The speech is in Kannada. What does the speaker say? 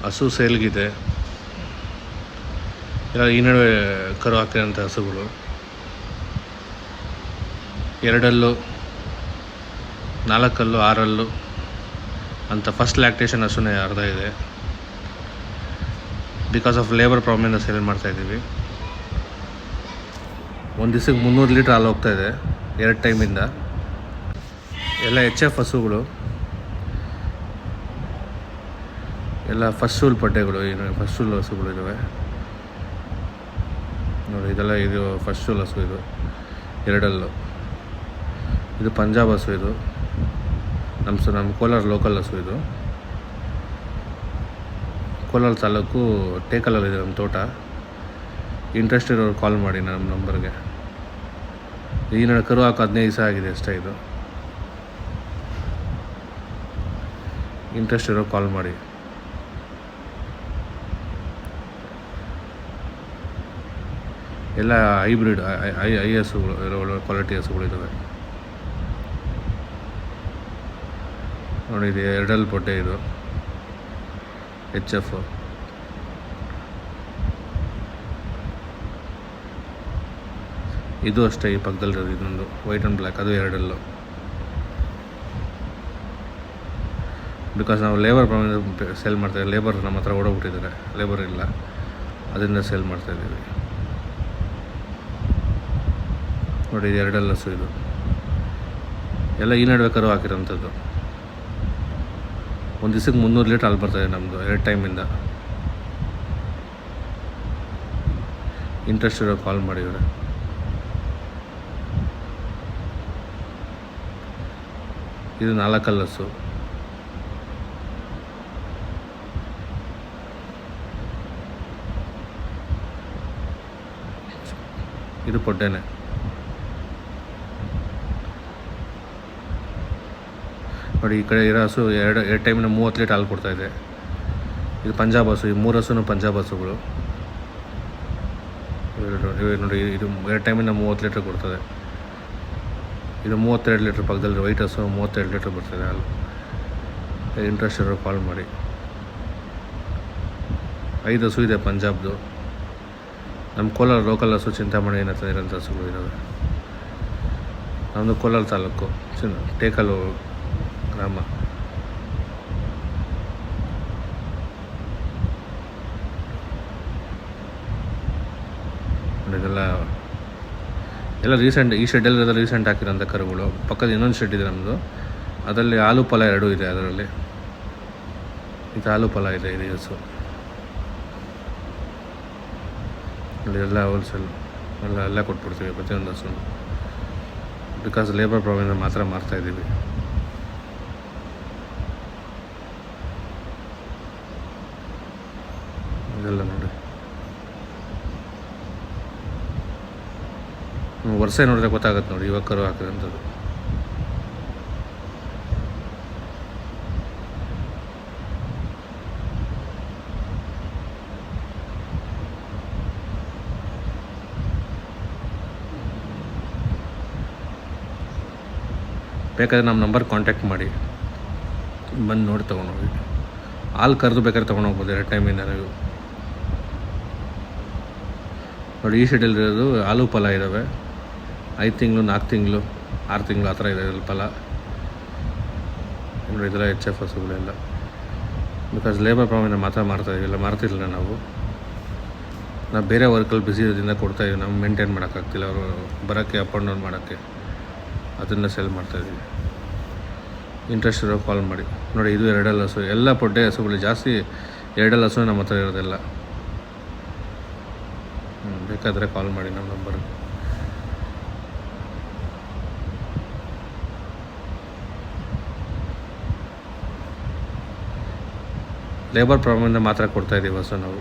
ಹಸು ಸೇಲ್ಗಿದೆ. ಇಲ್ಲ ಈ ನಡುವೆ ಕರು ಹಾಕಿರೋಂಥ ಹಸುಗಳು 2 ಹಲ್ಲು, 4 ಹಲ್ಲು, 6 ಹಲ್ಲು ಅಂತ ಫಸ್ಟ್ ಲ್ಯಾಕ್ಟೇಷನ್ ಹಸುನೇ ಅರ್ಧ ಇದೆ. ಬಿಕಾಸ್ ಆಫ್ ಲೇಬರ್ ಪ್ರಾಬ್ಲಮಿಂದ ಸೇಲ್ ಮಾಡ್ತಾಯಿದ್ದೀವಿ. ಒಂದು ದಿವಸಕ್ಕೆ 300 ಲೀಟ್ರ್ ಹಾಲು ಹೋಗ್ತಾಯಿದೆ 2 ಟೈಮಿಂದ. ಎಲ್ಲ HF ಹಸುಗಳು, ಎಲ್ಲ ಫಸ್ಟ್ ಶೂಲ್ ಪಡ್ಡೆಗಳು, ಫಸ್ಟ್ ಶೂಲ್ ಹಸುಗಳು ಇದ್ದಾವೆ ನೋಡಿ. ಇದೆಲ್ಲ ಇದು ಫಸ್ಟ್ ಶೂಲ್ ಹಸು, ಇದು 2 ಹಲ್ಲು. ಇದು ಪಂಜಾಬ್ ಹಸು, ಇದು ನಮ್ಮ ಕೋಲಾರ ಲೋಕಲ್ ಹಸು. ಇದು ಕೋಲಾರ ತಾಲೂಕು ಟೇಕಲಲ್ಲಿದೆ ನಮ್ಮ ತೋಟ. ಇಂಟ್ರೆಸ್ಟ್ ಇರೋರು ಕಾಲ್ ಮಾಡಿ ನಮ್ಮ ನಂಬರ್ಗೆ. ಈ ನಡೆ ಕರು ಹಾಕಿ 15 ದಿವಸ ಆಗಿದೆ ಅಷ್ಟೇ. ಇದು ಇಂಟ್ರೆಸ್ಟ್ ಇರೋರು ಕಾಲ್ ಮಾಡಿ. ಎಲ್ಲ ಹೈಬ್ರಿಡ್ ಐ ಹಸುಗಳು, ಒಳ್ಳೆ ಕ್ವಾಲಿಟಿ ಹಸುಗಳು ಇದ್ದಾವೆ ನೋಡಿ. ಇದು 2 ಹಲ್ಲು ಪೊಟ್ಟೆ, ಇದು HF. ಇದು ಅಷ್ಟೇ, ಈ ಪಕ್ಕದಲ್ಲಿರೋದು ಇನ್ನೊಂದು ವೈಟ್ ಆ್ಯಂಡ್ ಬ್ಲ್ಯಾಕ್, ಅದು 2 ಹಲ್ಲು. ಬಿಕಾಸ್ ನಾವು ಲೇಬರ್ ಪ್ರಾಬ್ಲಮ್ ಸೇಲ್ ಮಾಡ್ತಾಯಿದ್ದೀವಿ. ಲೇಬರ್ ನಮ್ಮ ಹತ್ರ ಓಡೋಗ್ಬಿಟ್ಟಿದ್ದಾರೆ, ಲೇಬರ್ ಇಲ್ಲ, ಅದರಿಂದ ಸೇಲ್ ಮಾಡ್ತಾಯಿದ್ದೀವಿ ನೋಡಿ. ಇದು 2 ಹಲ್ಲು ಹಸು. ಇದು ಎಲ್ಲ ಈ ನಡುವೆ ಕರು ಹಾಕಿರೋಂಥದ್ದು. ಒಂದು ದಿವಸಕ್ಕೆ 300 ಲೀಟ್ರ್ ಹಾಲು ಬರ್ತಾಯಿದೆ ನಮ್ಮದು 2 ಟೈಮಿಂದ. ಇಂಟ್ರೆಸ್ಟ್ ಇರೋ ಕಾಲ್ ಮಾಡಿದರೆ. ಇದು 4 ಹಲ್ಲು ಹಸು. ಇದು ಪೊಡ್ಡೆನೆ. ನೋಡಿ, ಈ ಕಡೆ ಇರೋ ಹಸು 2 ಟೈಮಿನ 30 ಲೀಟ್ರ್ ಹಾಲು ಕೊಡ್ತಾಯಿದೆ. ಇದು ಪಂಜಾಬ್ ಹಸು. ಈ 3 ಹಸುನು ಪಂಜಾಬ್ ಹಸುಗಳು. ನೋಡಿ, ಇದು 2 ಟೈಮಿನ 30 ಲೀಟ್ರ್ ಕೊಡ್ತದೆ. ಇದು 32 ಲೀಟ್ರ್. ಪಕ್ಕದಲ್ಲಿ ವೈಟ್ ಹಸು 32 ಲೀಟ್ರ್ ಬರ್ತದೆ ಹಾಲು. ಇಂಟ್ರೆಸ್ಟ್ ಇರೋ ಕಾಲ್ ಮಾಡಿ. 5 ಹಸು ಇದೆ ಪಂಜಾಬ್ದು. ನಮ್ಮ ಕೋಲಾರ ಲೋಕಲ್ ಹಸು ಚಿಂತಾಮಣಿ ಏನಂತ ಇರೋಂಥ ಹಸುಗಳು ಇದ್ದಾವೆ. ನಮ್ಮದು ಕೋಲಾರ ತಾಲೂಕು ಟೇಕಲು ಗ್ರಾಮ. ಇದೆಲ್ಲ ರೀಸೆಂಟ್, ಈ ಶೆಡ್ಡಲ್ಲಿರೋದು ರೀಸೆಂಟ್ ಹಾಕಿರೋಂಥ ಕರುಗಳು. ಪಕ್ಕದ ಇನ್ನೊಂದು ಶೆಡ್ ಇದೆ ನಮ್ಮದು, ಅದರಲ್ಲಿ ಹಾಲು ಫಲ 2 ಇದೆ. ಅದರಲ್ಲಿ ಇದು ಹಾಲು ಫಲ ಇದೆ. ಇದು ಹಸು ಎಲ್ಲ ಹೋಲ್ಸೇಲ್ ಎಲ್ಲ ಕೊಟ್ಬಿಡ್ತೀವಿ ಪ್ರತಿಯೊಂದು ಹಸು. ಬಿಕಾಸ್ ಲೇಬರ್ ಪ್ರಾಬ್ಲಮಿಂದ ಮಾತ್ರ ಮಾರ್ತಾಯಿದ್ದೀವಿ. ಇದೆಲ್ಲ ನೋಡಿ, ವರ್ಷ ನೋಡಿದ್ರೆ ಗೊತ್ತಾಗುತ್ತೆ ನೋಡಿ ಇವಾಗ ಕರು ಹಾಕಿರೋಂಥದ್ದು. ಬೇಕಾದರೆ ನಮ್ಮ ನಂಬರ್ ಕಾಂಟ್ಯಾಕ್ಟ್ ಮಾಡಿ, ಬಂದು ನೋಡಿ ತೊಗೊಂಡೋಗಿ. ಹಾಲು ಕರೆದು ಬೇಕಾದ್ರೆ ತೊಗೊಂಡೋಗ್ಬೋದು 2 ಟೈಮಿಂದ ನೀವು ನೋಡಿ. ಈ ಶೆಡ್ಡಲ್ಲಿರೋದು ಹಾಲು ಫಲ ಇದ್ದಾವೆ. 5 ತಿಂಗಳು, 4 ತಿಂಗಳು, 6 ತಿಂಗಳು ಆ ಥರ ಇದೆ ಇದ್ರಲ್ಲಿ ಫಲ ನೋಡಿ. ಇದೆಲ್ಲ HF ಹಸುಗಳೆಲ್ಲ. ಬಿಕಾಸ್ ಲೇಬರ್ ಪ್ರಾಬ್ಲಮಿಂದ ಮಾತ್ರ ಮಾರ್ತಾಯಿದ್ದೀವಿ, ಎಲ್ಲ ಮಾರ್ತಿರಲಿಲ್ಲ ನಾವು ಬೇರೆ ವರ್ಕಲ್ಲಿ ಬ್ಯುಸಿ ಇರೋದ್ರಿಂದ ಕೊಡ್ತಾಯಿದ್ದೀವಿ. ನಾವು ಮೇಂಟೈನ್ ಮಾಡೋಕ್ಕಾಗ್ತಿಲ್ಲ, ಅವರು ಬರೋಕ್ಕೆ ಅಪ್ ಆ್ಯಂಡ್ ಡೌನ್ ಮಾಡೋಕ್ಕೆ, ಅದನ್ನು ಸೇಲ್ ಮಾಡ್ತಾಯಿದ್ದೀವಿ. ಇಂಟ್ರೆಸ್ಟ್ ಇರೋ ಕಾಲ್ ಮಾಡಿ ನೋಡಿ. ಇದು 2 ಹಲ್ಲು ಹಸು. ಎಲ್ಲ ಪೊಡ್ಡೆ ಹಸುಗಳು, ಜಾಸ್ತಿ 2 ಹಲ್ಲು ಹಸು ನಮ್ಮ ಹತ್ರ ಇರೋದೆಲ್ಲ. ಬೇಕಾದರೆ ಕಾಲ್ ಮಾಡಿ ನಮ್ಮ ನಂಬರ್. ಲೇಬರ್ ಪ್ರಾಬ್ಲಮಿಂದ ಮಾತ್ರ ಕೊಡ್ತಾಯಿದ್ದೀವಿ ಹಸು ನಾವು.